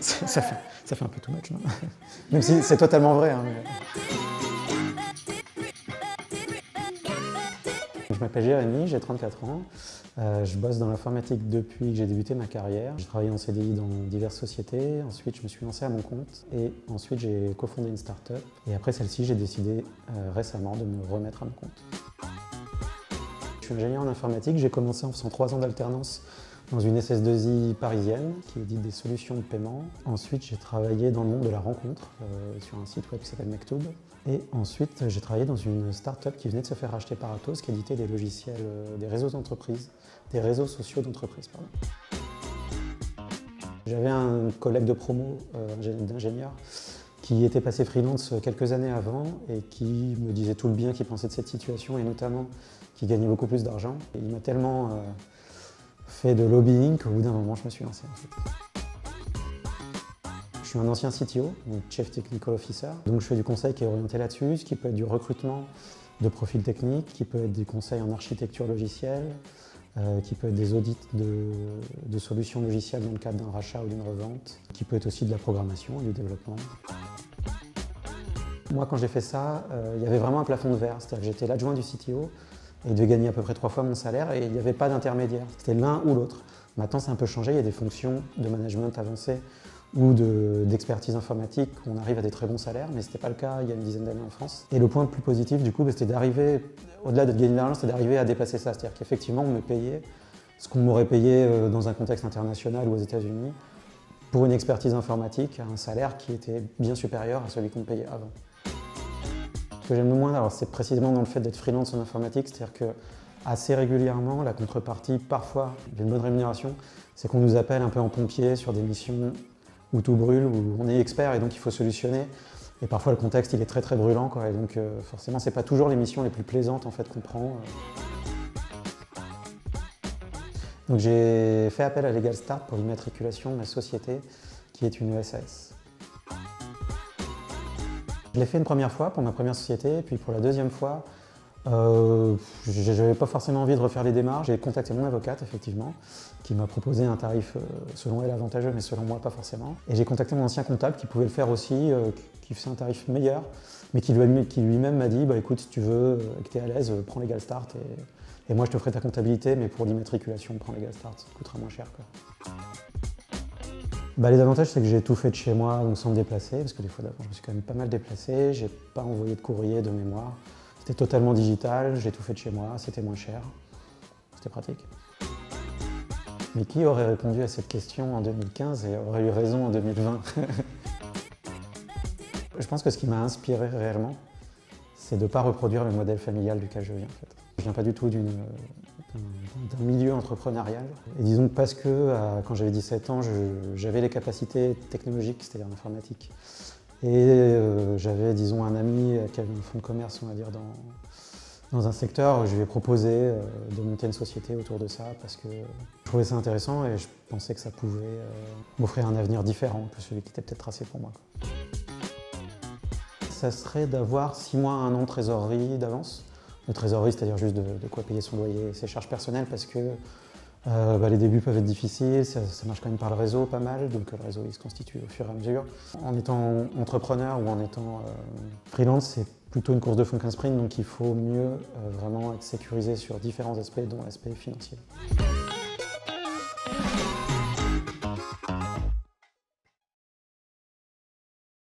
Ça fait un peu too much, non? Même si c'est totalement vrai, hein, mais... Je m'appelle Jérémy, j'ai 34 ans. Je bosse dans l'informatique depuis que j'ai débuté ma carrière. J'ai travaillé en CDI dans diverses sociétés. Ensuite, je me suis lancé à mon compte. Et ensuite, j'ai cofondé une start-up. Et après celle-ci, j'ai décidé récemment de me remettre à mon compte. Je suis ingénieur en informatique. J'ai commencé en faisant 3 ans d'alternance dans une SS2I parisienne qui édite des solutions de paiement. Ensuite, j'ai travaillé dans le monde de la rencontre sur un site web qui s'appelle Mektoub. Et ensuite, j'ai travaillé dans une start-up qui venait de se faire racheter par Atos, qui éditait des logiciels, des réseaux d'entreprise, des réseaux sociaux d'entreprise. J'avais un collègue de promo d'ingénieur qui était passé freelance quelques années avant et qui me disait tout le bien qu'il pensait de cette situation et notamment qu'il gagnait beaucoup plus d'argent. Il m'a tellement fait de lobbying qu'au bout d'un moment, je me suis lancé en fait. Je suis un ancien CTO, donc Chief Technical Officer, donc je fais du conseil qui est orienté là-dessus, ce qui peut être du recrutement de profils techniques, qui peut être des conseils en architecture logicielle, qui peut être des audits de solutions logicielles dans le cadre d'un rachat ou d'une revente, qui peut être aussi de la programmation et du développement. Moi, quand j'ai fait ça, il y avait vraiment un plafond de verre, c'est-à-dire que j'étais l'adjoint du CTO et il devait gagner à peu près 3 fois mon salaire et il n'y avait pas d'intermédiaire, c'était l'un ou l'autre. Maintenant, c'est un peu changé, il y a des fonctions de management avancées ou d'expertise informatique où on arrive à des très bons salaires, mais ce n'était pas le cas il y a une dizaine d'années en France. Et le point le plus positif, du coup, c'était d'arriver, au-delà de gagner de l'argent, c'était d'arriver à dépasser ça. C'est-à-dire qu'effectivement, on me payait ce qu'on m'aurait payé dans un contexte international ou aux États-Unis pour une expertise informatique à un salaire qui était bien supérieur à celui qu'on me payait avant. Ce que j'aime le moins, c'est précisément dans le fait d'être freelance en informatique, c'est-à-dire que assez régulièrement, la contrepartie, parfois, d'une bonne rémunération, c'est qu'on nous appelle un peu en pompier sur des missions où tout brûle, où on est expert et donc il faut solutionner. Et parfois le contexte il est très très brûlant, quoi, et donc forcément c'est pas toujours les missions les plus plaisantes en fait qu'on prend. Donc j'ai fait appel à Legal Start pour l'immatriculation de ma société qui est une SAS. Je l'ai fait une première fois pour ma première société, puis pour la deuxième fois, je n'avais pas forcément envie de refaire les démarches. J'ai contacté mon avocate, effectivement, qui m'a proposé un tarif selon elle avantageux, mais selon moi pas forcément. Et j'ai contacté mon ancien comptable qui pouvait le faire aussi, qui faisait un tarif meilleur, mais qui lui-même m'a dit écoute, si tu veux, que tu es à l'aise, prends Legal Start et moi je te ferai ta comptabilité, mais pour l'immatriculation, prends Legal Start, ça coûtera moins cher, quoi. Les avantages, c'est que j'ai tout fait de chez moi, donc sans me déplacer, parce que des fois d'avant, je me suis quand même pas mal déplacé, j'ai pas envoyé de courrier de mémoire. C'était totalement digital, j'ai tout fait de chez moi, c'était moins cher, c'était pratique. Mais qui aurait répondu à cette question en 2015 et aurait eu raison en 2020? Je pense que ce qui m'a inspiré réellement, c'est de ne pas reproduire le modèle familial duquel je viens, en fait. Je viens pas du tout d'un milieu entrepreneurial. Et disons parce que quand j'avais 17 ans, j'avais les capacités technologiques, c'est-à-dire l'informatique. Et j'avais, disons, un ami qui avait un fonds de commerce, on va dire, dans un secteur. Je lui ai proposé de monter une société autour de ça parce que je trouvais ça intéressant et je pensais que ça pouvait m'offrir un avenir différent que celui qui était peut-être tracé pour moi. Ça serait d'avoir 6 mois à 1 an de trésorerie d'avance. De trésorerie, c'est-à-dire juste de quoi payer son loyer et ses charges personnelles parce que les débuts peuvent être difficiles, ça marche quand même par le réseau pas mal, donc le réseau il se constitue au fur et à mesure. En étant entrepreneur ou en étant freelance, c'est plutôt une course de fond qu'un sprint, donc il faut mieux vraiment être sécurisé sur différents aspects, dont l'aspect financier.